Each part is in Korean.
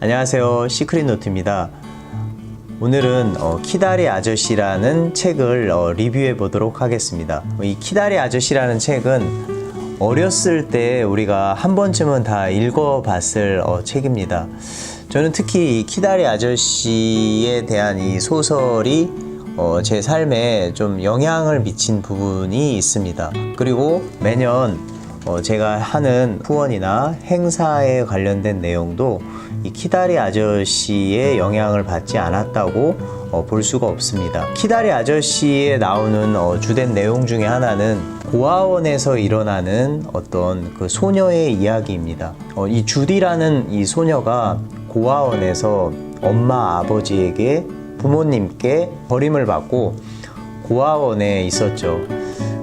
안녕하세요, 시크릿 노트입니다. 오늘은 키다리 아저씨라는 책을 리뷰해 보도록 하겠습니다. 이 키다리 아저씨라는 책은 어렸을 때 우리가 한 번쯤은 다 읽어봤을 책입니다. 저는 특히 이 키다리 아저씨에 대한 이 소설이 제 삶에 좀 영향을 미친 부분이 있습니다. 그리고 매년 제가 하는 후원이나 행사에 관련된 내용도 이 키다리 아저씨의 영향을 받지 않았다고 볼 수가 없습니다. 키다리 아저씨에 나오는 주된 내용 중에 하나는 고아원에서 일어나는 어떤 그 소녀의 이야기입니다. 이 주디라는 이 소녀가 고아원에서 엄마 아버지에게 부모님께 버림을 받고 고아원에 있었죠.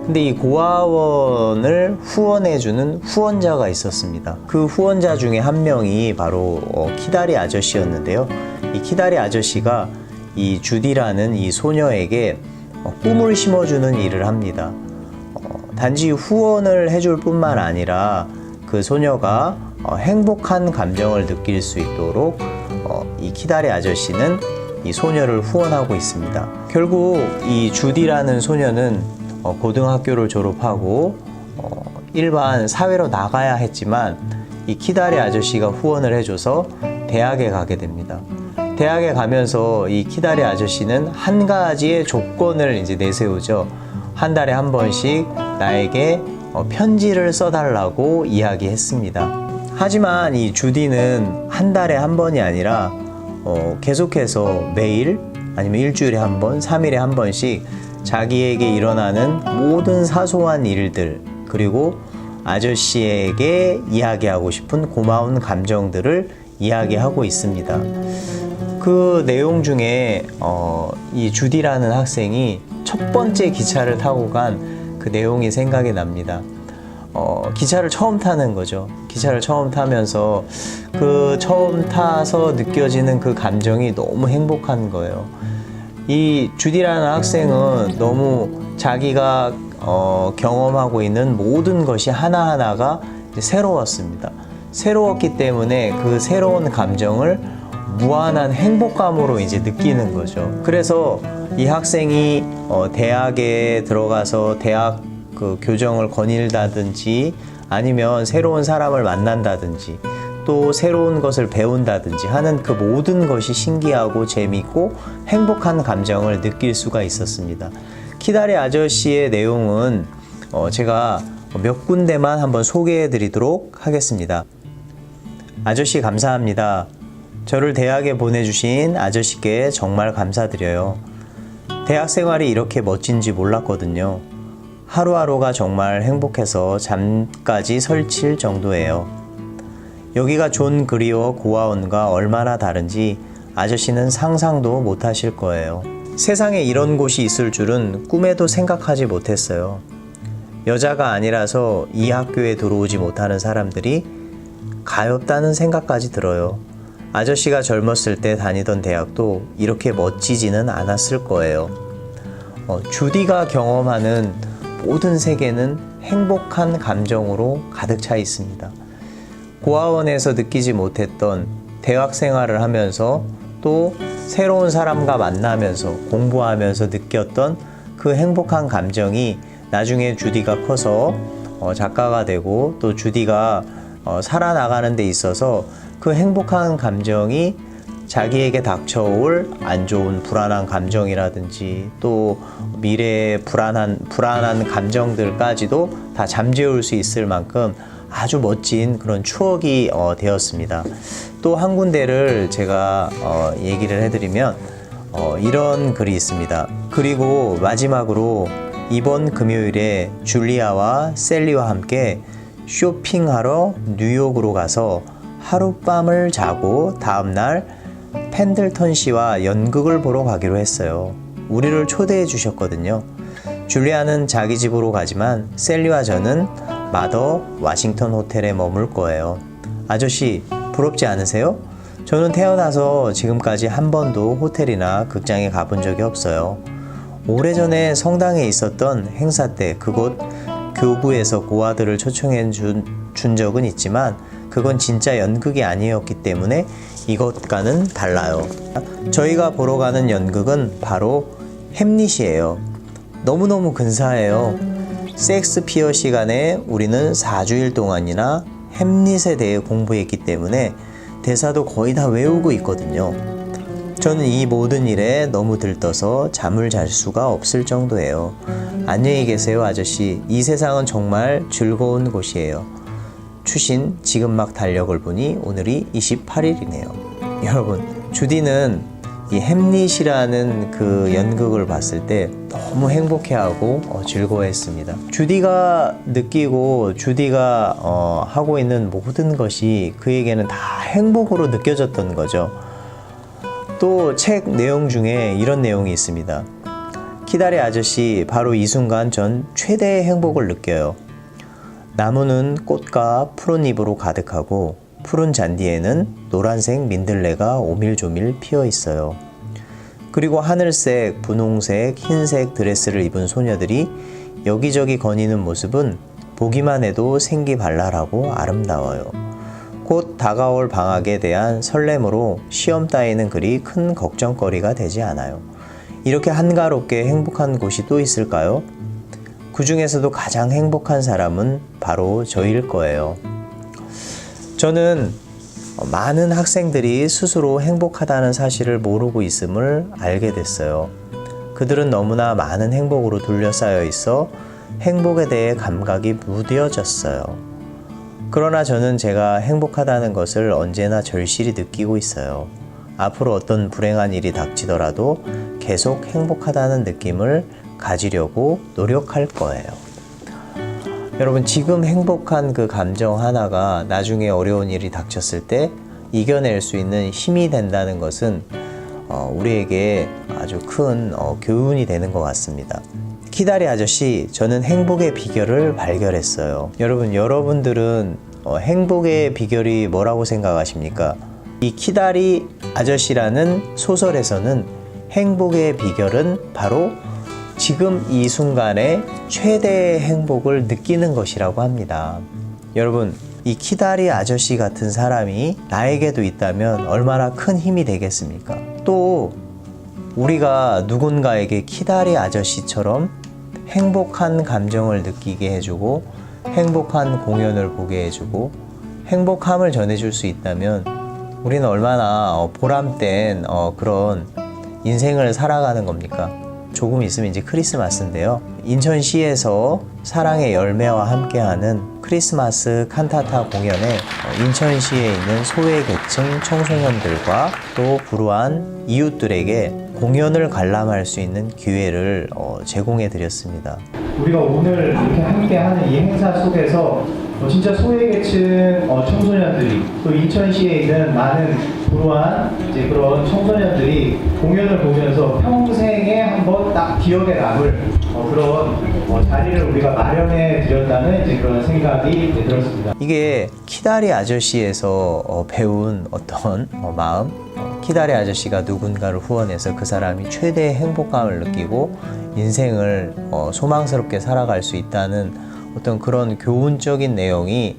근데 이 고아원을 후원해주는 후원자가 있었습니다. 그 후원자 중에 한 명이 바로 키다리 아저씨였는데요. 이 키다리 아저씨가 이 주디라는 이 소녀에게 꿈을 심어주는 일을 합니다. 단지 후원을 해줄 뿐만 아니라 그 소녀가 행복한 감정을 느낄 수 있도록 이 키다리 아저씨는 이 소녀를 후원하고 있습니다. 결국 이 주디라는 소녀는 고등학교를 졸업하고 일반 사회로 나가야 했지만 이 키다리 아저씨가 후원을 해줘서 대학에 가게 됩니다. 대학에 가면서 이 키다리 아저씨는 한 가지의 조건을 이제 내세우죠. 한 달에 한 번씩 나에게 편지를 써달라고 이야기했습니다. 하지만 이 주디는 한 달에 한 번이 아니라 계속해서 매일 아니면 일주일에 한 번, 3일에 한 번씩 자기에게 일어나는 모든 사소한 일들, 그리고 아저씨에게 이야기하고 싶은 고마운 감정들을 이야기하고 있습니다. 그 내용 중에 이 주디라는 학생이 첫 번째 기차를 타고 간 그 내용이 생각이 납니다. 기차를 처음 타는 거죠. 기차를 처음 타면서 그 처음 타서 느껴지는 그 감정이 너무 행복한 거예요. 이 주디라는 학생은 너무 자기가 경험하고 있는 모든 것이 하나하나가 새로웠습니다. 새로웠기 때문에 그 새로운 감정을 무한한 행복감으로 이제 느끼는 거죠. 그래서 이 학생이 대학에 들어가서 대학 그 교정을 거닐다든지 아니면 새로운 사람을 만난다든지 또 새로운 것을 배운다든지 하는 그 모든 것이 신기하고 재미있고 행복한 감정을 느낄 수가 있었습니다. 키다리 아저씨의 내용은 제가 몇 군데만 한번 소개해 드리도록 하겠습니다. 아저씨 감사합니다. 저를 대학에 보내주신 아저씨께 정말 감사드려요. 대학 생활이 이렇게 멋진지 몰랐거든요. 하루하루가 정말 행복해서 잠까지 설칠 정도예요. 여기가 존 그리워 고아원과 얼마나 다른지 아저씨는 상상도 못하실 거예요. 세상에 이런 곳이 있을 줄은 꿈에도 생각하지 못했어요. 여자가 아니라서 이 학교에 들어오지 못하는 사람들이 가엾다는 생각까지 들어요. 아저씨가 젊었을 때 다니던 대학도 이렇게 멋지지는 않았을 거예요. 주디가 경험하는 모든 세계는 행복한 감정으로 가득 차 있습니다. 고아원에서 느끼지 못했던 대학 생활을 하면서 또 새로운 사람과 만나면서 공부하면서 느꼈던 그 행복한 감정이 나중에 주디가 커서 작가가 되고 또 주디가 살아나가는 데 있어서 그 행복한 감정이 자기에게 닥쳐올 안 좋은 불안한 감정이라든지 또 미래의 불안한 감정들까지도 다 잠재울 수 있을 만큼 아주 멋진 그런 추억이 되었습니다. 또 한 군데를 제가 얘기를 해드리면 이런 글이 있습니다. 그리고 마지막으로 이번 금요일에 줄리아와 셀리와 함께 쇼핑하러 뉴욕으로 가서 하룻밤을 자고 다음날 펜들턴 씨와 연극을 보러 가기로 했어요. 우리를 초대해 주셨거든요. 줄리아는 자기 집으로 가지만 셀리와 저는 마더 와싱턴 호텔에 머물 거예요. 아저씨, 부럽지 않으세요? 저는 태어나서 지금까지 한 번도 호텔이나 극장에 가본 적이 없어요. 오래전에 성당에 있었던 행사 때 그곳 교구에서 고아들을 초청해 준 적은 있지만 그건 진짜 연극이 아니었기 때문에 이것과는 달라요. 저희가 보러 가는 연극은 바로 햄릿이에요. 너무너무 근사해요. 셰익스피어 시간에 우리는 4주일 동안이나 햄릿에 대해 공부했기 때문에 대사도 거의 다 외우고 있거든요. 저는 이 모든 일에 너무 들떠서 잠을 잘 수가 없을 정도예요. 안녕히 계세요, 아저씨. 이 세상은 정말 즐거운 곳이에요. 추신 지금 막 달력을 보니 오늘이 28일이네요. 여러분, 주디는 이 햄릿이라는 그 연극을 봤을 때 너무 행복해하고 즐거워했습니다. 주디가 느끼고 주디가 하고 있는 모든 것이 그에게는 다 행복으로 느껴졌던 거죠. 또 책 내용 중에 이런 내용이 있습니다. 키다리 아저씨, 바로 이 순간 전 최대의 행복을 느껴요. 나무는 꽃과 푸른 잎으로 가득하고 푸른 잔디에는 노란색 민들레가 오밀조밀 피어 있어요. 그리고 하늘색, 분홍색, 흰색 드레스를 입은 소녀들이 여기저기 거니는 모습은 보기만 해도 생기발랄하고 아름다워요. 곧 다가올 방학에 대한 설렘으로 시험 따위는 그리 큰 걱정거리가 되지 않아요. 이렇게 한가롭게 행복한 곳이 또 있을까요? 그 중에서도 가장 행복한 사람은 바로 저일 거예요. 저는 많은 학생들이 스스로 행복하다는 사실을 모르고 있음을 알게 됐어요. 그들은 너무나 많은 행복으로 둘러싸여 있어 행복에 대해 감각이 무뎌졌어요. 그러나 저는 제가 행복하다는 것을 언제나 절실히 느끼고 있어요. 앞으로 어떤 불행한 일이 닥치더라도 계속 행복하다는 느낌을 가지려고 노력할 거예요. 여러분, 지금 행복한 그 감정 하나가 나중에 어려운 일이 닥쳤을 때 이겨낼 수 있는 힘이 된다는 것은 우리에게 아주 큰 교훈이 되는 것 같습니다. 키다리 아저씨, 저는 행복의 비결을 발견했어요. 여러분들은 행복의 비결이 뭐라고 생각하십니까? 이 키다리 아저씨라는 소설에서는 행복의 비결은 바로 지금 이 순간에 최대의 행복을 느끼는 것이라고 합니다. 여러분, 이 키다리 아저씨 같은 사람이 나에게도 있다면 얼마나 큰 힘이 되겠습니까? 또 우리가 누군가에게 키다리 아저씨처럼 행복한 감정을 느끼게 해주고 행복한 공연을 보게 해주고 행복함을 전해줄 수 있다면 우리는 얼마나 보람된 그런 인생을 살아가는 겁니까? 조금 있으면 이제 크리스마스인데요. 인천시에서 사랑의 열매와 함께하는 크리스마스 칸타타 공연에 인천시에 있는 소외계층 청소년들과 또 불우한 이웃들에게 공연을 관람할 수 있는 기회를 제공해 드렸습니다. 우리가 오늘 이렇게 함께하는 이 행사 속에서 진짜 소외계층 청소년들이 또 인천시에 있는 많은 불우한 이제 그런 청소년들이 공연을 보면서 평생에 한번 딱 기억에 남을 그런 자리를 우리가 마련해 드렸다는 이제 그런 생각이 들었습니다. 이게 키다리 아저씨에서 배운 어떤 마음, 키다리 아저씨가 누군가를 후원해서 그 사람이 최대의 행복감을 느끼고 인생을 소망스럽게 살아갈 수 있다는 어떤 그런 교훈적인 내용이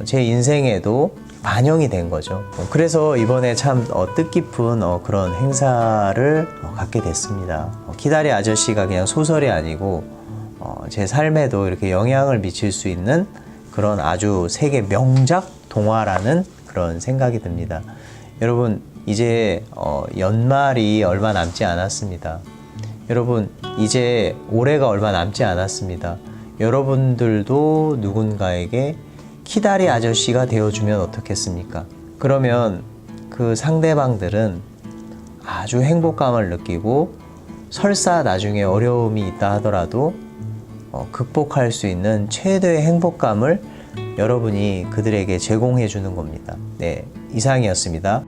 제 인생에도 반영이 된 거죠. 그래서 이번에 참 뜻깊은 그런 행사를 갖게 됐습니다. 키다리 아저씨가 그냥 소설이 아니고 제 삶에도 이렇게 영향을 미칠 수 있는 그런 아주 세계 명작 동화라는 그런 생각이 듭니다. 여러분, 이제 연말이 얼마 남지 않았습니다. 여러분, 이제 올해가 얼마 남지 않았습니다. 여러분들도 누군가에게 키다리 아저씨가 되어주면 어떻겠습니까? 그러면 그 상대방들은 아주 행복감을 느끼고 설사 나중에 어려움이 있다 하더라도 극복할 수 있는 최대의 행복감을 여러분이 그들에게 제공해 주는 겁니다. 네, 이상이었습니다.